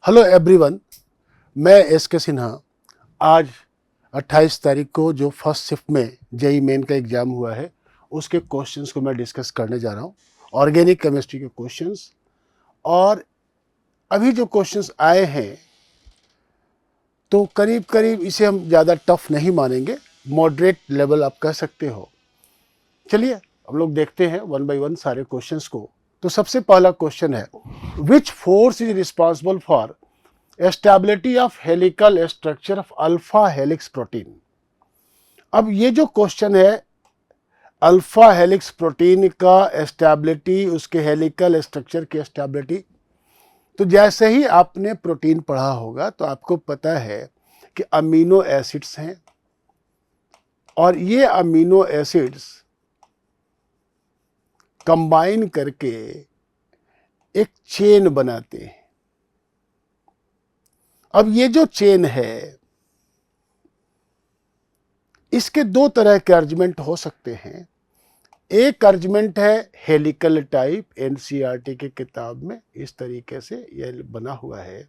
Hello everyone, मैं S के सिन्हा। आज 28 तारीख को जो फर्स्ट शिफ्ट में जेई मेन का एग्ज़ाम हुआ है उसके क्वेश्चंस को मैं डिस्कस करने जा रहा हूँ। ऑर्गेनिक केमिस्ट्री के क्वेश्चंस, और अभी जो क्वेश्चंस आए हैं तो करीब करीब इसे हम ज़्यादा टफ नहीं मानेंगे, मॉडरेट लेवल आप कह सकते हो। चलिए हम लोग देखते हैं वन बाय वन सारे क्वेश्चंस को। तो सबसे पहला क्वेश्चन है, which force is responsible for stability of helical structure of alpha helix protein. अब ये जो क्वेश्चन है अल्फा हेलिक्स प्रोटीन का स्टेबिलिटी, उसके हेलिकल स्ट्रक्चर की स्टेबिलिटी, तो जैसे ही आपने प्रोटीन पढ़ा होगा तो आपको पता है कि अमीनो एसिड्स हैं और ये अमीनो एसिड्स कंबाइन करके एक चेन बनाते हैं। अब ये जो चेन है इसके दो तरह के अर्जमेंट हो सकते हैं। एक अर्जमेंट है हेलिकल टाइप, एनसीईआरटी की किताब में इस तरीके से यह बना हुआ है,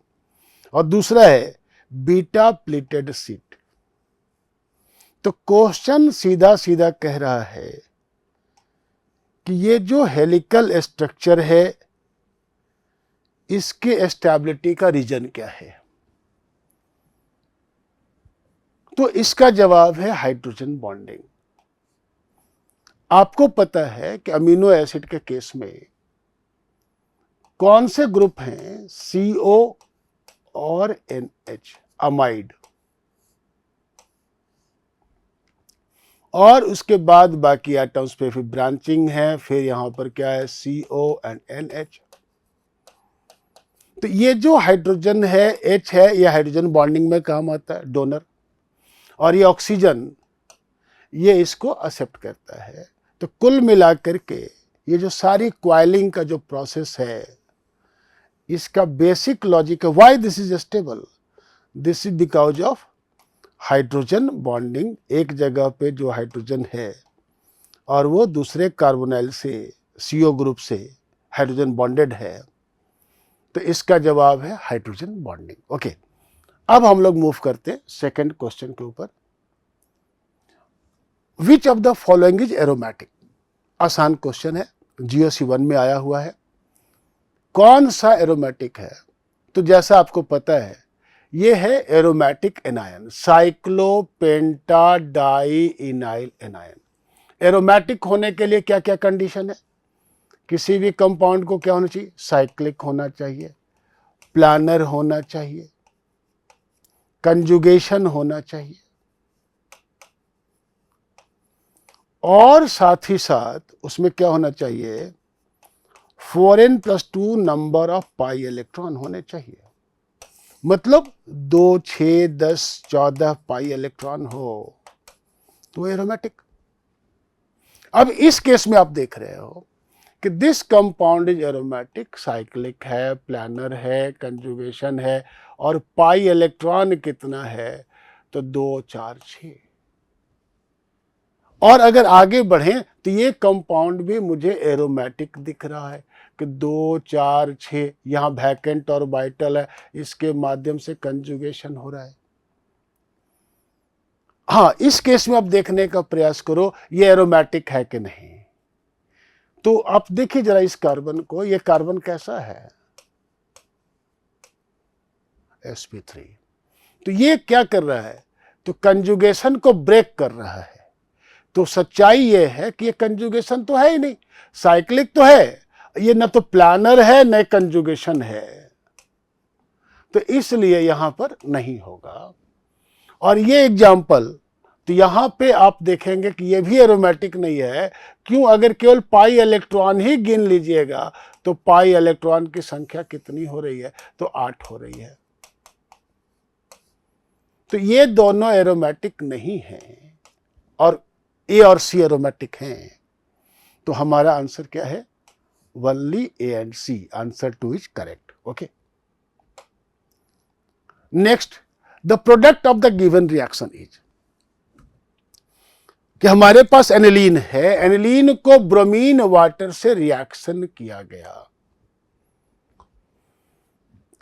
और दूसरा है बीटा प्लेटेड शीट। तो क्वेश्चन सीधा सीधा कह रहा है कि ये जो हेलिकल स्ट्रक्चर है इसके स्टेबिलिटी का रीजन क्या है। तो इसका जवाब है हाइड्रोजन बॉन्डिंग। आपको पता है कि अमीनो एसिड के केस में कौन से ग्रुप हैं, CO और NH, अमाइड, और उसके बाद बाकी एटम्स पे फिर ब्रांचिंग है, फिर यहां पर क्या है, CO एंड NH। तो ये जो हाइड्रोजन है H है, ये हाइड्रोजन बॉन्डिंग में काम आता है, डोनर, और ये ऑक्सीजन ये इसको एक्सेप्ट करता है। तो कुल मिलाकर के ये जो सारी क्वाइलिंग का जो प्रोसेस है इसका बेसिक लॉजिक है, why this is stable, this is because of hydrogen bonding. एक जगह पे जो हाइड्रोजन है और वो दूसरे कार्बोनाइल से, CO ग्रुप से हाइड्रोजन बॉन्डेड है, तो इसका जवाब है हाइड्रोजन बॉन्डिंग। ओके, अब हम लोग मूव करते हैं सेकंड क्वेश्चन के ऊपर। Which of the following is aromatic. आसान क्वेश्चन है, GOC 1 में आया हुआ है। कौन सा एरोमेटिक है? तो जैसा आपको पता है ये है एरोमेटिक एनायन, साइक्लोपेंटाडाइइनाइल एनायन। एरोमेटिक होने के लिए क्या क्या कंडीशन है? किसी भी कंपाउंड को क्या होना चाहिए? साइक्लिक होना चाहिए, प्लानर होना चाहिए, कंजुगेशन होना चाहिए, और साथ ही साथ उसमें क्या होना चाहिए, 4n+2 number of pi electron होने चाहिए। मतलब 2, 6, 10, 14 पाई इलेक्ट्रॉन हो तो एरोमेटिक। अब इस केस में आप देख रहे हो कि this compound is aromatic, cyclic है, प्लानर है, कंजुगेशन है, और पाई इलेक्ट्रॉन कितना है, तो 2, 4, 6। और अगर आगे बढ़ें तो ये कंपाउंड भी मुझे एरोमेटिक दिख रहा है कि 2, 4, 6 यहां वैकेंट और वाइटल है, इसके माध्यम से कंजुगेशन हो रहा है। हाँ, इस केस में आप देखने का प्रयास करो ये एरोमेटिक है कि नहीं। तो आप देखिए जरा इस कार्बन को, ये कार्बन कैसा है, sp3। तो ये क्या कर रहा है, तो कंजुगेशन को ब्रेक कर रहा है। तो सच्चाई ये है कि ये कंजुगेशन तो है ही नहीं, साइक्लिक तो है, ये न तो प्लानर है न कंजुगेशन है, तो इसलिए यहां पर नहीं होगा। और ये एग्जाम्पल, तो यहां पे आप देखेंगे कि ये भी एरोमेटिक नहीं है। क्यों? अगर केवल पाई इलेक्ट्रॉन ही गिन लीजिएगा तो पाई इलेक्ट्रॉन की संख्या कितनी हो रही है, तो 8 हो रही है। तो ये दोनों एरोमेटिक नहीं हैं और A और C एरोमेटिक हैं। तो हमारा आंसर क्या है, only A and C, answer 2 is correct. Okay, next, the product of the given reaction is, कि हमारे पास एनिलीन है, एनिलीन को ब्रोमीन वाटर से रिएक्शन किया गया,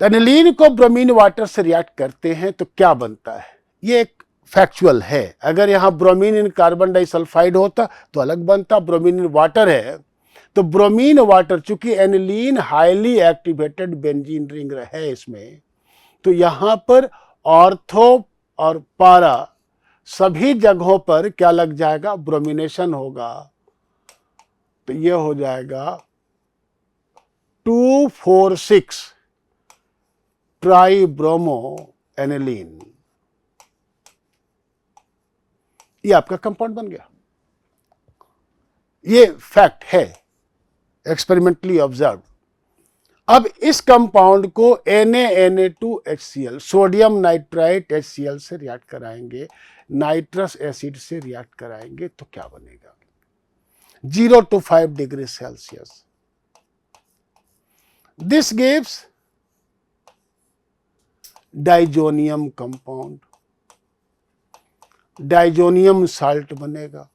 तो एनिलीन को ब्रोमीन वाटर से रिएक्ट करते हैं तो क्या बनता है, ये एक फैक्चुअल है। अगर यहाँ ब्रोमीन इन कार्बन डाइसल्फाइड होता तो अलग बनता, ब्रोमीन इन वाटर है तो ब्रोमीन वाटर, चूंकि aniline highly activated benzene ring है इसमें, तो यहां पर ऑर्थो और पारा सभी जगहों पर क्या लग जाएगा, ब्रोमिनेशन होगा। तो ये हो जाएगा 2,4,6 ट्राइब्रोमो एनिलीन, ये आपका कंपाउंड बन गया। ये फैक्ट है, एक्सपेरिमेंटली ऑब्जर्व। अब इस कंपाउंड को NaNa2HCl, सोडियम नाइट्राइट HCl से रिएक्ट कराएंगे, नाइट्रस एसिड से रिएक्ट कराएंगे तो क्या बनेगा, 0 to 5 degree Celsius. This gives diazonium compound, diazonium salt बनेगा,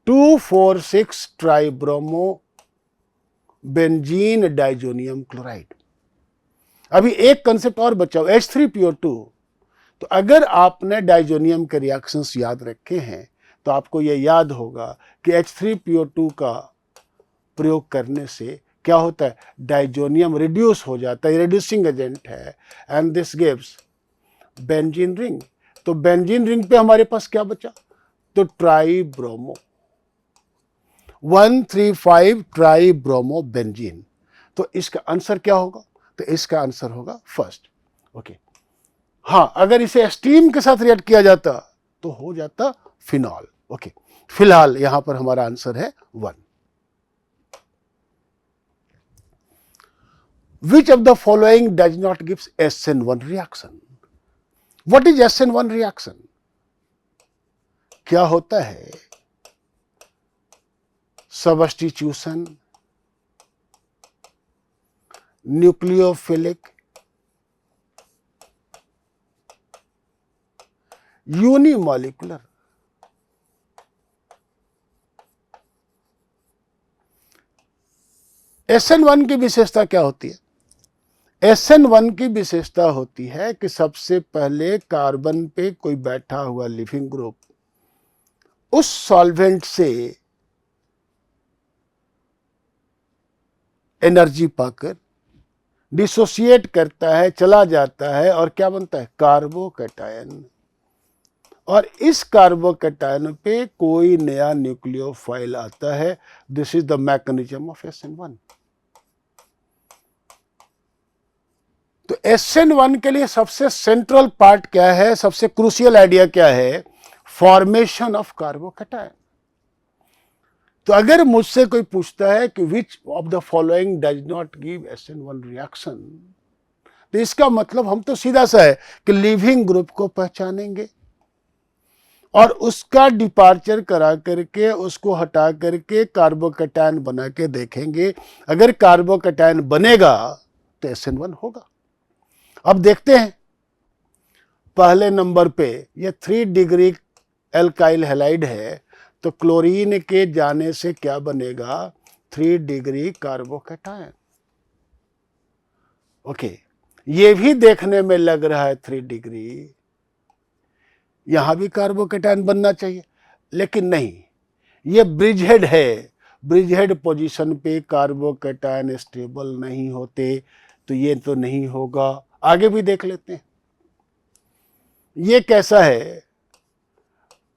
2,4,6 ट्राइब्रोमो बेंजीन डाइजोनियम क्लोराइड। अभी एक कंसेप्ट और बचा, H3PO2। तो अगर आपने डाइजोनियम के रिएक्शंस याद रखे हैं तो आपको यह याद होगा कि H3PO2 का प्रयोग करने से क्या होता है, डाइजोनियम रिड्यूस हो जाता है, रिड्यूसिंग एजेंट है, and this gives benzene ring. तो बेंजीन रिंग पे हमारे पास क्या बचा, तो ट्राइब्रोमो, 1,3,5 ट्राइब्रोमो बेंजीन। तो इसका आंसर क्या होगा, तो इसका आंसर होगा फर्स्ट। ओके, हाँ, अगर इसे स्टीम के साथ रिएक्ट किया जाता तो हो जाता फिनॉल। ओके, फिलहाल यहां पर हमारा आंसर है 1। Which of the following does not give SN1 reaction? What is SN1 reaction? क्या होता है, सबस्टिट्यूशन, न्यूक्लियोफिलिक, यूनिमॉलिकुलर। SN1 की विशेषता क्या होती है, SN1 की विशेषता होती है कि सबसे पहले कार्बन पे कोई बैठा हुआ लिविंग ग्रुप उस सॉल्वेंट से एनर्जी पाकर डिसोसिएट करता है, चला जाता है और क्या बनता है, कार्बोकैटायन। और इस कार्बोकैटायन पे कोई नया न्यूक्लियोफाइल आता है। This is the mechanism of SN1। तो SN1 के लिए सबसे सेंट्रल पार्ट क्या है, सबसे क्रूशियल आइडिया क्या है, फॉर्मेशन ऑफ कार्बोकैटायन। तो अगर मुझसे कोई पूछता है कि which of the following does not give SN1 reaction, तो इसका मतलब हम तो सीधा सा है कि लिविंग ग्रुप को पहचानेंगे और उसका डिपार्चर करा करके, उसको हटा करके कार्बोकैटायन बना के देखेंगे। अगर कार्बोकैटायन बनेगा तो SN1 होगा। अब देखते हैं, पहले नंबर पे ये 3 डिग्री एल्काइल हैलाइड है, तो क्लोरीन के जाने से क्या बनेगा, 3 डिग्री कार्बोकैटायन। ओके, ये भी देखने में लग रहा है 3 डिग्री, यहां भी कार्बोकैटायन बनना चाहिए, लेकिन नहीं, ये ब्रिजहेड है। ब्रिजहेड पोजीशन पे कार्बोकैटायन स्टेबल नहीं होते, तो ये तो नहीं होगा। आगे भी देख लेते हैं, ये कैसा है,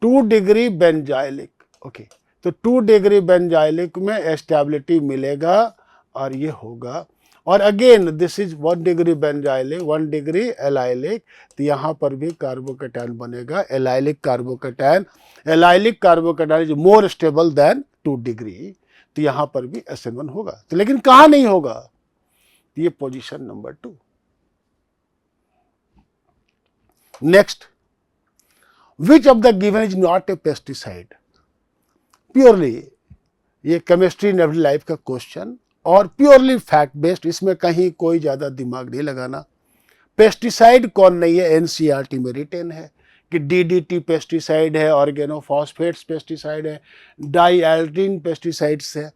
2 डिग्री बेंजाइलिक। ओके, तो 2 डिग्री बेंजाइलिक में स्टेबिलिटी मिलेगा और ये होगा। और again this is 1 degree benzylic, 1 degree allylic, तो यहां पर भी कार्बोकैटायन बनेगा, allylic carbocation. Allylic carbocation is more stable then 2 degree, तो यहां पर भी SN1 होगा। तो लेकिन कहां नहीं होगा, ये position number 2। Next, which of the given is not a pesticide. Purely ये केमिस्ट्री इन एवरी लाइफ का क्वेश्चन और प्योरली फैक्ट बेस्ड, इसमें कहीं कोई ज्यादा दिमाग नहीं लगाना। पेस्टिसाइड कौन नहीं है, NCERT में रिटेन है कि DDT पेस्टिसाइड है, ऑर्गेनोफॉस्फेट्स पेस्टिसाइड है, डाईएल्ड्रिन पेस्टिसाइड्स है।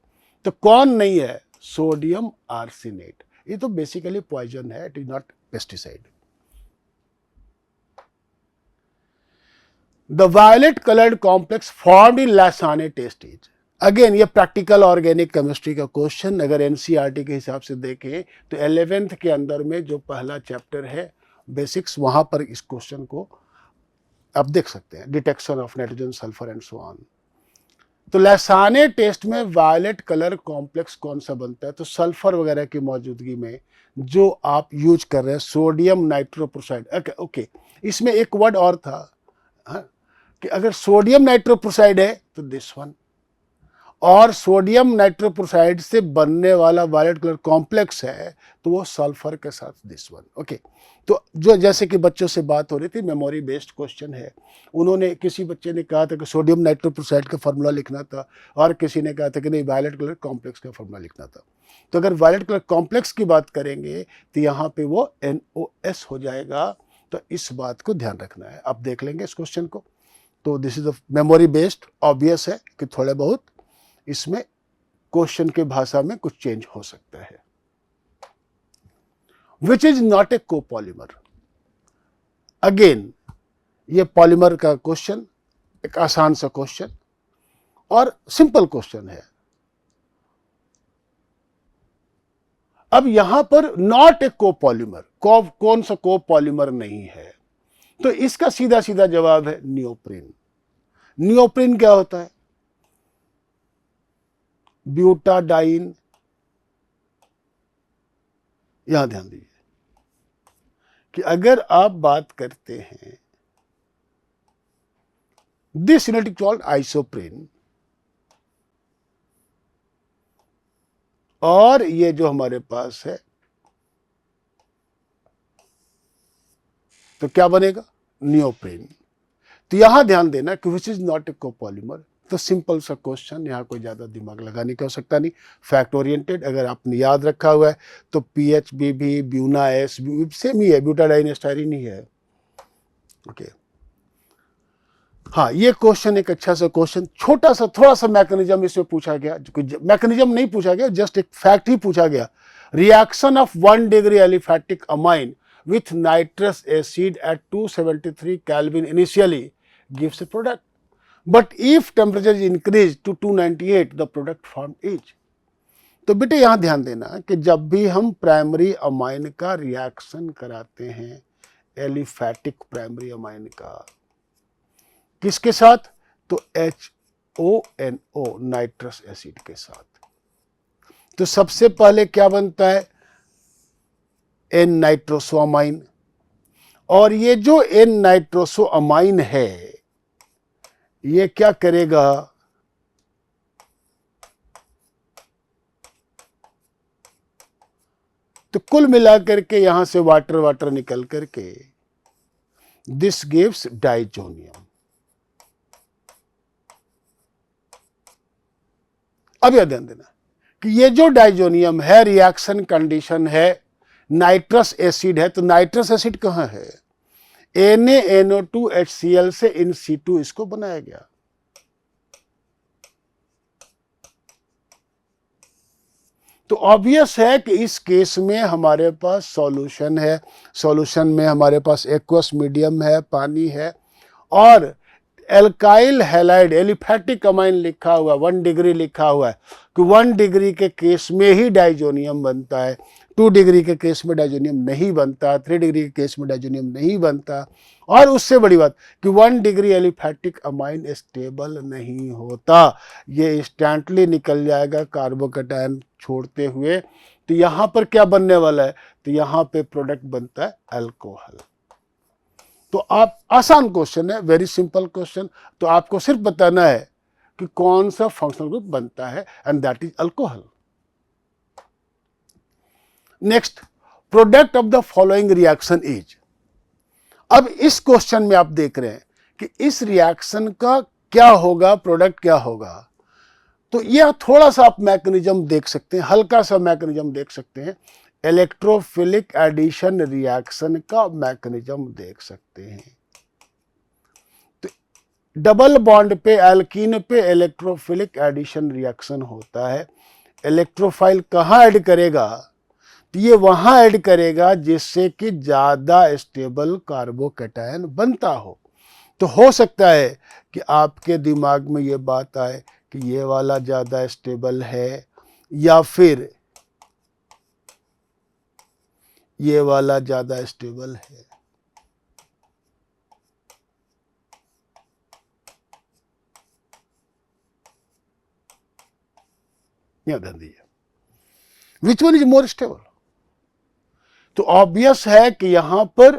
तो कौन नहीं है, सोडियम आर्सेनेट। ये तो बेसिकली पॉइजन है, it is not pesticide. The violet coloured complex formed in Lassaigne test is, again ये प्रैक्टिकल ऑर्गेनिक केमिस्ट्री का क्वेश्चन अगर एनसीईआरटी के हिसाब से देखें तो 11th के अंदर में जो पहला चैप्टर है बेसिक्स, वहां पर इस क्वेश्चन को आप देख सकते हैं, detection of nitrogen sulphur and so on. तो लासाने टेस्ट में वायलेट कलर कॉम्प्लेक्स कौन सा बनता है, तो सल्फर वगैरह की मौजूदगी में जो आप यूज कर रहे हैं सोडियम नाइट्रोप्रोसाइड। ओके, इसमें एक वर्ड और था, हाँ, कि अगर सोडियम नाइट्रोप्रोसाइड है तो दिस वन, और सोडियम नाइट्रोप्रोसाइड से बनने वाला वायलेट कलर कॉम्प्लेक्स है तो वो सल्फर के साथ दिस वन। ओके, तो जो जैसे कि बच्चों से बात हो रही थी, मेमोरी बेस्ड क्वेश्चन है, उन्होंने किसी बच्चे ने कहा था कि सोडियम नाइट्रोप्रोसाइड का फॉर्मूला लिखना था और किसी ने कहा था कि नहीं वायलेट कलर कॉम्प्लेक्स का फॉर्मूला लिखना था। तो अगर वायलेट कलर कॉम्प्लेक्स की बात करेंगे तो यहाँ पे वो NOS हो जाएगा, तो इस बात को ध्यान रखना है। आप देख लेंगे इस क्वेश्चन को, तो this is memory based, obvious है कि थोड़े बहुत इसमें क्वेश्चन के भाषा में कुछ चेंज हो सकता है। Which is not a copolymer, again ये पॉलीमर का क्वेश्चन, एक आसान सा क्वेश्चन और सिंपल क्वेश्चन है। अब यहां पर नॉट ए कोपॉलीमर, कौन सा कोपॉलीमर नहीं है, तो इसका सीधा सीधा जवाब है नियोप्रीन। नियोप्रीन क्या होता है, ब्यूटाडाइन, यहां ध्यान दीजिए कि अगर आप बात करते हैं दिस यूनिट कॉल्ड आइसोप्रीन, और ये जो हमारे पास है तो क्या बनेगा, नियोप्रीन। तो यहां ध्यान देना कि which is not a copolymer, तो सिंपल सा क्वेश्चन, यहाँ कोई ज़्यादा दिमाग लगाने की आवश्यकता नहीं, फैक्ट ओरिएंटेड। अगर आपने याद रखा हुआ है तो PHB भी ब्यूना एस सेम ही है, ब्यूटाडाइन स्टायरीन ही है। ओके, हाँ, ये क्वेश्चन एक अच्छा सा क्वेश्चन, छोटा सा थोड़ा सा मैकेनिज्म इसमें पूछा गया, मैकेनिज्म नहीं पूछा गया, जस्ट एक फैक्ट ही पूछा गया। Reaction of 1 degree aliphatic amine with nitrous acid at 273 Kelvin initially gives a product, but if temperature is increased to 298 the product formed is। तो बेटे यहां ध्यान देना कि जब भी हम प्राइमरी अमाइन का रिएक्शन कराते हैं, एलिफैटिक प्राइमरी अमाइन का, किसके साथ, तो HONO नाइट्रस एसिड के साथ, तो सबसे पहले क्या बनता है, N नाइट्रोसोअमाइन, और ये जो N नाइट्रोसोअमाइन है ये क्या करेगा, तो कुल मिलाकर के यहां से वाटर वाटर निकल करके दिस गिव्स डाइजोनियम। अब यह ध्यान देना कि ये जो डाइजोनियम है रिएक्शन कंडीशन है, नाइट्रस एसिड है, तो नाइट्रस एसिड कहां है, NaNO2HCl से इन situ इसको बनाया गया। तो ऑब्वियस है कि इस केस में हमारे पास सॉल्यूशन है, सॉल्यूशन में हमारे पास एक्वस मीडियम है, पानी है, और एल्काइल हैलाइड एलिफैटिक अमाइन लिखा हुआ, 1 डिग्री लिखा हुआ है कि 1 डिग्री के केस में ही डाइजोनियम बनता है, 2 डिग्री के केस में डाइजोनियम नहीं बनता, 3 डिग्री के केस में डाइजोनियम नहीं बनता, और उससे बड़ी बात कि 1 डिग्री एलिफैटिक अमाइन स्टेबल नहीं होता, ये इंस्टेंटली निकल जाएगा कार्बोकैटायन छोड़ते हुए। तो यहां पर क्या बनने वाला है, तो यहां पे प्रोडक्ट बनता है अल्कोहल। तो आप, आसान क्वेश्चन है, वेरी सिंपल क्वेश्चन, तो आपको सिर्फ बताना है कि कौन सा फंक्शनल ग्रुप बनता है, and that is alcohol. Next, product of the following reaction is. अब इस क्वेश्चन में आप देख रहे हैं कि इस रिएक्शन का क्या होगा, प्रोडक्ट क्या होगा, तो यह थोड़ा सा आप मैकेनिज्म देख सकते हैं, हल्का सा मैकेनिज्म देख सकते हैं, इलेक्ट्रोफिलिक एडिशन रिएक्शन का मैकेनिज्म देख सकते हैं। तो डबल बॉन्ड पे एल्कीन पे इलेक्ट्रोफिलिक एडिशन रिएक्शन होता है, इलेक्ट्रोफाइल कहां ऐड करेगा, तो ये वहां ऐड करेगा जिससे कि ज्यादा स्टेबल कार्बोकैटायन बनता हो। तो हो सकता है कि आपके दिमाग में ये बात आए कि ये वाला ज्यादा स्टेबल है या फिर ये वाला ज्यादा स्टेबल है। या ध्यान दीजिए, which one is more stable. तो ऑब्वियस है कि यहां पर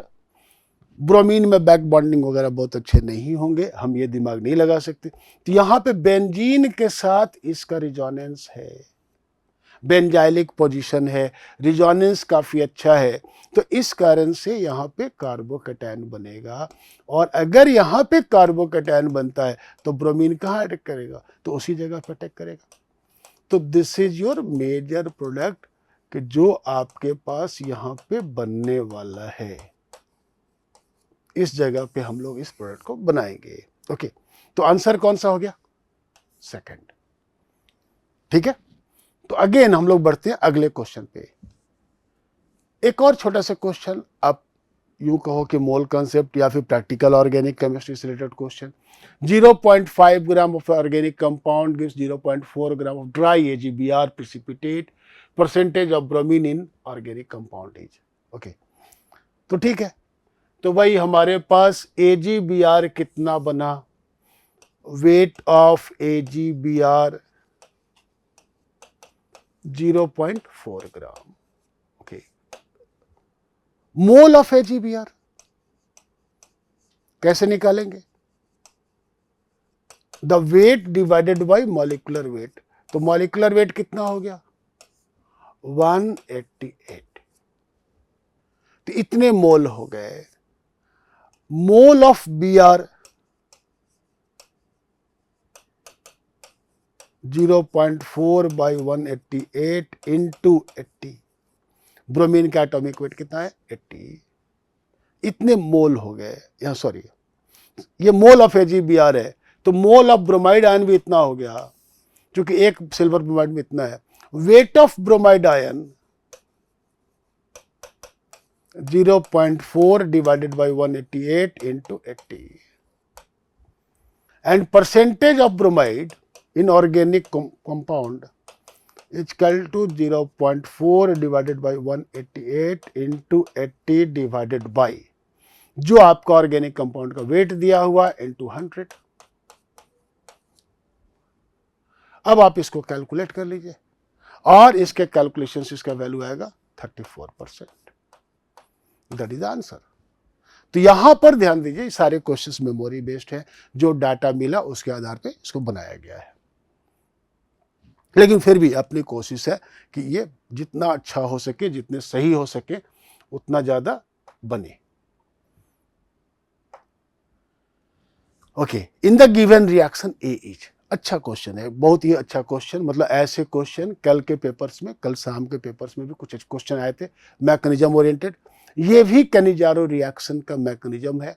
ब्रोमीन में बैक बॉन्डिंग वगैरह बहुत अच्छे नहीं होंगे, हम ये दिमाग नहीं लगा सकते। तो यहां पे बेंजीन के साथ इसका रिजोनेंस है, बेंजाइलिक पोजीशन है, रिजोनेंस काफी अच्छा है, तो इस कारण से यहाँ पे कार्बोकैटायन बनेगा। और अगर यहाँ पे कार्बोकैटायन बनता है तो ब्रोमीन कहाँ अटैक करेगा? तो उसी जगह पे अटैक करेगा। तो this is your major product कि जो आपके पास यहाँ पे बनने वाला है, इस जगह पे हम लोग इस प्रोडक्ट को बनाएंगे। ओके, तो आंसर कौन सा हो गया? सेकंड। ठीक है, तो अगेन हम लोग बढ़ते हैं अगले क्वेश्चन पे। एक और छोटा सा क्वेश्चन, आप यूं कहो कि मोल कॉन्सेप्ट या फिर प्रैक्टिकल ऑर्गेनिक केमिस्ट्री से related question. 0.5 gram of organic compound gives 0.4 gram of dry AgBr precipitate, percentage of bromine in organic compound is. Okay, तो ठीक है, तो भाई हमारे पास AgBr कितना बना? Weight of AgBr 0.4 gram. Okay, mole of AgBr कैसे निकालेंगे? The weight divided by molecular weight. तो मॉलिक्यूलर वेट कितना हो गया? 188। तो इतने मोल हो गए। Mole of Br 0.4 by 188 into 80। Bromine का एटॉमिक वेट कितना है? 80। इतने मोल हो गए। यहाँ सॉरी, ये मोल ऑफ AgBr है, तो मोल ऑफ ब्रोमाइड आयन भी इतना हो गया, क्योंकि एक सिल्वर ब्रोमाइड में इतना है। Weight of bromide ion 0.4 divided by 188 into 80, and percentage of bromide in organic compound is equal to 0.4 divided by 188 into 80 divided by जो आपका ऑर्गेनिक कंपाउंड का वेट दिया हुआ into 100। अब आप इसको कैलकुलेट कर लीजिए और इसके कैलकुलेशन से इसका वैल्यू आएगा 34%। That is answer. तो यहां पर ध्यान दीजिए, सारे क्वेश्चंस मेमोरी बेस्ड है, जो डाटा मिला उसके आधार पे इसको बनाया गया है। लेकिन फिर भी अपनी कोशिश है कि ये जितना अच्छा हो सके, जितने सही हो सके, उतना ज्यादा बने। Okay, in the given reaction A is. अच्छा क्वेश्चन है, बहुत ही अच्छा क्वेश्चन। मतलब ऐसे क्वेश्चन कल के पेपर्स में, कल शाम के पेपर्स में भी कुछ क्वेश्चन आए थे मैकेनिज्म ओरिएंटेड। ये भी कैनिजारो रिएक्शन का मैकेनिज्म है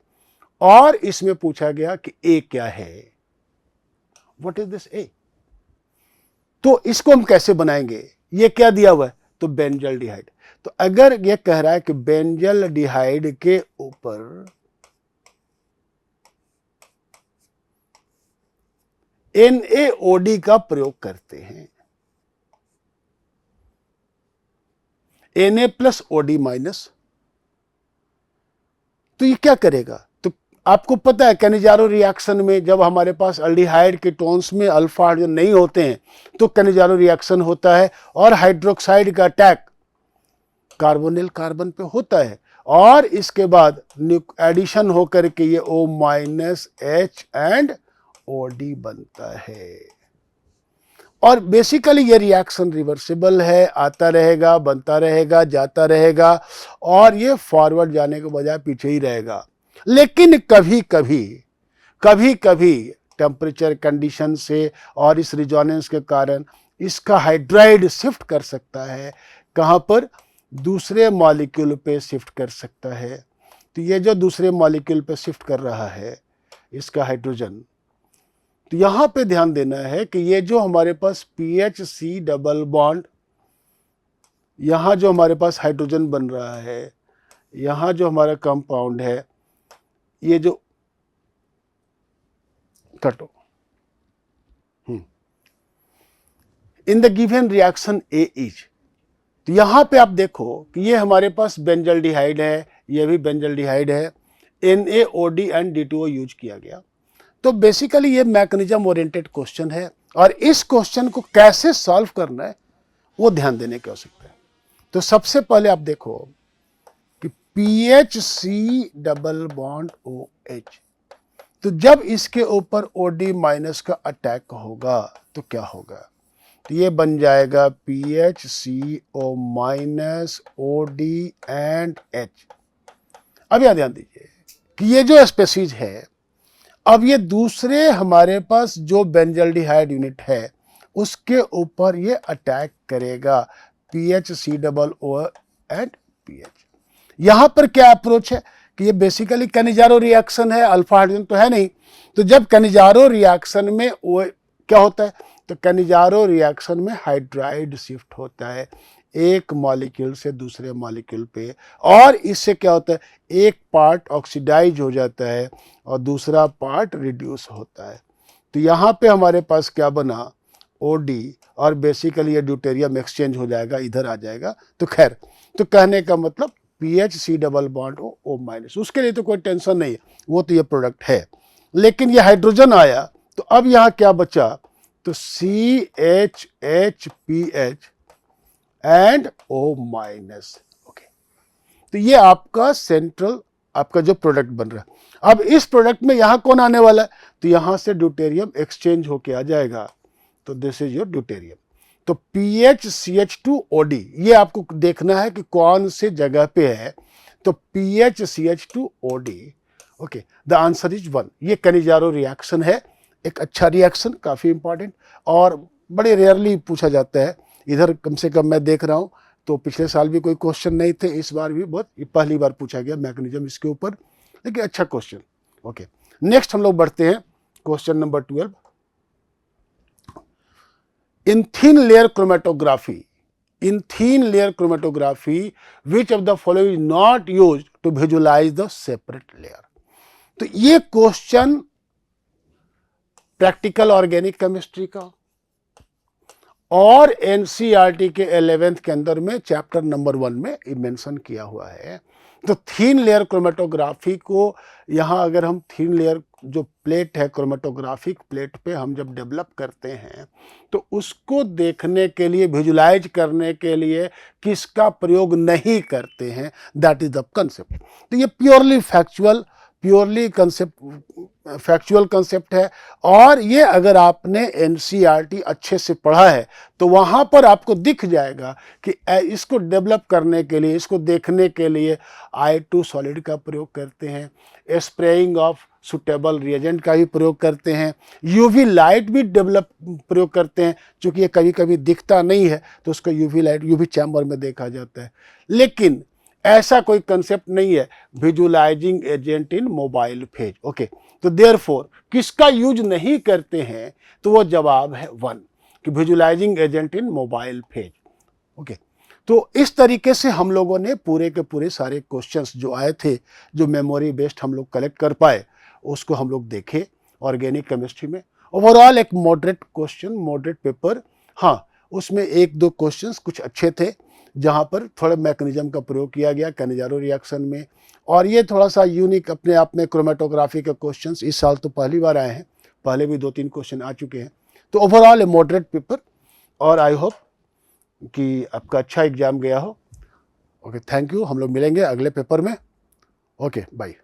और इसमें पूछा गया कि ए क्या है, व्हाट इज दिस ए। तो इसको हम कैसे बनाएंगे? ये क्या दिया हुआ है? तो बेंजल डिहाइड। तो अगर ये कह रहा है कि बेंजल डिहाइड के ऊपर NaOD का प्रयोग करते हैं, Na प्लस OD माइनस, तो ये क्या करेगा? तो आपको पता है कैनिजारो रिएक्शन में जब हमारे पास अल्डिहाइड के टोन्स में अल्फा हाइड्रोजन नहीं होते हैं तो कैनिजारो रिएक्शन होता है और हाइड्रोक्साइड का अटैक कार्बोनिल कार्बन पे होता है और इसके बाद एडिशन होकर के ये O minus H and OD बनता है। और बेसिकली ये रिएक्शन रिवर्सिबल है, आता रहेगा, बनता रहेगा, जाता रहेगा और ये फॉरवर्ड जाने के बजाय पीछे ही रहेगा। लेकिन कभी कभी टेम्परेचर कंडीशन से और इस रिजोनेंस के कारण इसका हाइड्राइड शिफ्ट कर सकता है। कहाँ पर? दूसरे मॉलिक्यूल पे शिफ्ट कर सकता है। तो ये जो दूसरे मॉलिक्यूल पे शिफ्ट कर रहा है इसका हाइड्रोजन, तो यहां पे ध्यान देना है कि ये जो हमारे पास PHC डबल बॉन्ड यहाँ जो हमारे पास हाइड्रोजन बन रहा है, यहाँ जो हमारा कंपाउंड है, ये जो कटो in the given reaction A is, तो यहाँ पे आप देखो कि ये हमारे पास बेंजल्डिहाइड है, ये भी बेंजल्डिहाइड है, NaOD एंड D2O यूज किया गया। तो बेसिकली ये मैकेनिज्म ओरिएंटेड क्वेश्चन है और इस क्वेश्चन को कैसे सॉल्व करना है वो ध्यान देने की आवश्यकता है। तो सबसे पहले आप देखो कि PHC डबल बॉन्ड OH, तो जब इसके ऊपर OD माइनस का अटैक होगा तो क्या होगा, तो ये बन जाएगा PHCO minus OD and H। अब यहां ध्यान दीजिए कि ये जो स्पेसीज है, अब ये दूसरे हमारे पास जो बेंजल्डिहाइड यूनिट है उसके ऊपर ये अटैक करेगा, PHC double O and PH। यहां पर क्या अप्रोच है कि ये बेसिकली कैनिजारो रिएक्शन है, अल्फा हाइड्रोजन तो है नहीं। तो जब कैनिजारो रिएक्शन में क्या होता है, तो कैनिजारो रिएक्शन में हाइड्राइड शिफ्ट होता है एक मॉलिक्यूल से दूसरे मॉलिक्यूल पे, और इससे क्या होता है, एक पार्ट ऑक्सीडाइज हो जाता है और दूसरा पार्ट रिड्यूस होता है। तो यहाँ पे हमारे पास क्या बना, OD, और बेसिकली ये ड्यूटेरियम एक्सचेंज हो जाएगा, इधर आ जाएगा। तो खैर, तो कहने का मतलब PHC double bond O minus, उसके लिए तो कोई टेंशन नहीं है, वो तो ये प्रोडक्ट है। लेकिन ये हाइड्रोजन आया तो अब यहाँ क्या बचा, तो CHHPH and O minus. Okay, तो ये आपका सेंट्रल आपका जो प्रोडक्ट बन रहा है। अब इस प्रोडक्ट में यहां कौन आने वाला है, तो यहां से ड्यूटेरियम एक्सचेंज होके आ जाएगा, तो दिस इज योर ड्यूटेरियम। तो PHCH2OD ये आपको देखना है कि कौन से जगह पे है, तो PHCH2OD। Okay, the answer is 1। ये कैनिजारो रिएक्शन है, एक अच्छा रिएक्शन, काफी इंपॉर्टेंट और बड़े रेयरली पूछा जाता है। इधर कम से कम मैं देख रहा हूं तो पिछले साल भी कोई क्वेश्चन नहीं थे, इस बार भी बहुत पहली बार पूछा गया मैकेनिज्म इसके ऊपर, लेकिन अच्छा क्वेश्चन। ओके, नेक्स्ट हम लोग बढ़ते हैं question number 12। In thin layer chromatography, which of the following is not used to visualize the separate layer? तो ये क्वेश्चन प्रैक्टिकल ऑर्गेनिक केमिस्ट्री का और NCERT के 11th के अंदर में चैप्टर नंबर 1 में मेंशन किया हुआ है। तो थीन लेयर क्रोमेटोग्राफी को यहाँ अगर हम थीन लेयर जो प्लेट है, क्रोमेटोग्राफिक प्लेट पे हम जब डेवलप करते हैं तो उसको देखने के लिए, विजुलाइज करने के लिए किसका प्रयोग नहीं करते हैं, दैट इज द कंसेप्ट। तो ये प्योरली फैक्चुअल कंसेप्ट है, और ये अगर आपने NCERT अच्छे से पढ़ा है तो वहाँ पर आपको दिख जाएगा कि इसको डेवलप करने के लिए, इसको देखने के लिए I2 सॉलिड का प्रयोग करते हैं, स्प्रेइंग ऑफ सुटेबल रिएजेंट का भी प्रयोग करते हैं, UV लाइट भी प्रयोग करते हैं, क्योंकि ये कभी कभी दिखता नहीं है तो उसको UV लाइट, UV चैम्बर में देखा जाता है। लेकिन ऐसा कोई कंसेप्ट नहीं है visualising agent in mobile phase. Okay, तो देयरफॉर किसका यूज नहीं करते हैं, तो वो जवाब है 1 कि visualising agent in mobile phase. Okay, तो इस तरीके से हम लोगों ने पूरे के पूरे सारे क्वेश्चंस जो आए थे, जो मेमोरी बेस्ड हम लोग कलेक्ट कर पाए, उसको हम लोग देखे ऑर्गेनिक केमिस्ट्री में। ओवरऑल एक मॉडरेट क्वेश्चन, मॉडरेट पेपर। हाँ, उसमें एक दो क्वेश्चंस कुछ अच्छे थे जहाँ पर थोड़ा मैकेनिज्म का प्रयोग किया गया कैनिजारो रिएक्शन में, और ये थोड़ा सा यूनिक अपने आप में क्रोमेटोग्राफी के क्वेश्चंस इस साल तो पहली बार आए हैं, पहले भी 2-3 क्वेश्चन आ चुके हैं। तो ओवरऑल ए मॉडरेट पेपर, और आई होप कि आपका अच्छा एग्जाम गया हो। ओके, थैंक यू, हम लोग मिलेंगे अगले पेपर में। Okay, bye.